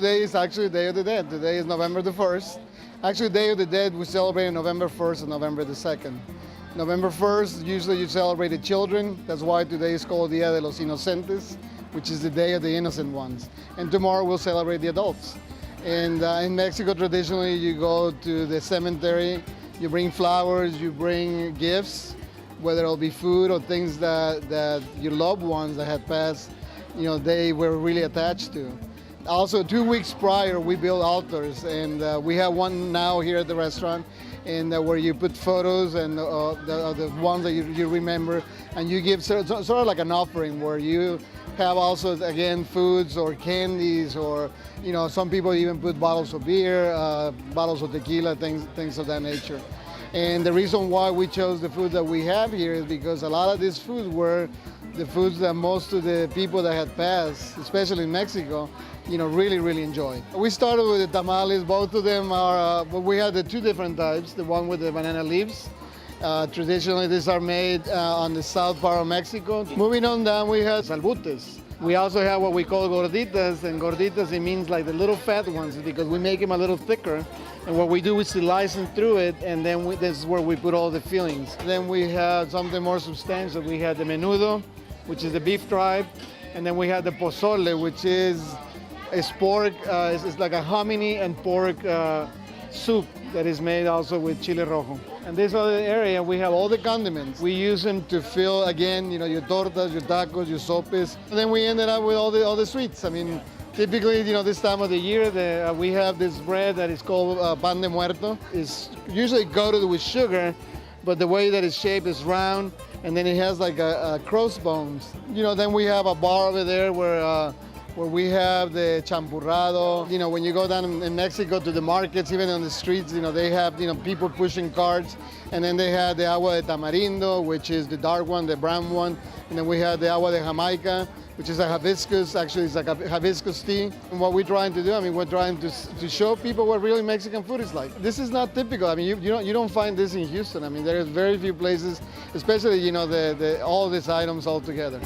today is actually Day of the Dead. Today is November the 1st. Actually, Day of the Dead, we celebrate on November 1st and November the 2nd. November 1st, usually you celebrate the children. That's why today is called Dia de los Inocentes, which is the Day of the Innocent Ones. And tomorrow we'll celebrate the adults. And in Mexico, traditionally, you go to the cemetery, you bring flowers, you bring gifts, whether it'll be food or things that your loved ones that had passed, they were really attached to. Also, 2 weeks prior, we built altars, and we have one now here at the restaurant, and where you put photos and the ones that you remember, and you give sort of like an offering where you have also, again, foods or candies, or some people even put bottles of beer, bottles of tequila, things of that nature. And the reason why we chose the food that we have here is because a lot of these foods were the foods that most of the people that had passed, especially in Mexico, really enjoy. We started with the tamales. Both of them are, we have the two different types, the one with the banana leaves. Traditionally, these are made on the south part of Mexico. Moving on down, we have salbutes. We also have what we call gorditas, and gorditas, it means like the little fat ones, because we make them a little thicker. And what we do is slice them through it, and then this is where we put all the fillings. Then we have something more substantial. We have the menudo, which is the beef tripe, and then we have the pozole, which is pork. It's like a hominy and pork soup that is made also with chile rojo. And this other area, we have all the condiments. We use them to fill, again, your tortas, your tacos, your sopes. And then we ended up with all the sweets. I mean, typically, this time of the year, we have this bread that is called pan de muerto. It's usually coated with sugar, but the way that it's shaped is round, and then it has like a crossbones. Then we have a bar over there where we have the champurrado. When you go down in Mexico to the markets, even on the streets, they have, people pushing carts. And then they have the agua de tamarindo, which is the dark one, the brown one. And then we have the agua de Jamaica, which is a hibiscus. Actually, it's like a hibiscus tea. And what we're trying to do, we're trying to show people what really Mexican food is like. This is not typical. You don't find this in Houston. There's very few places, especially, all these items all together.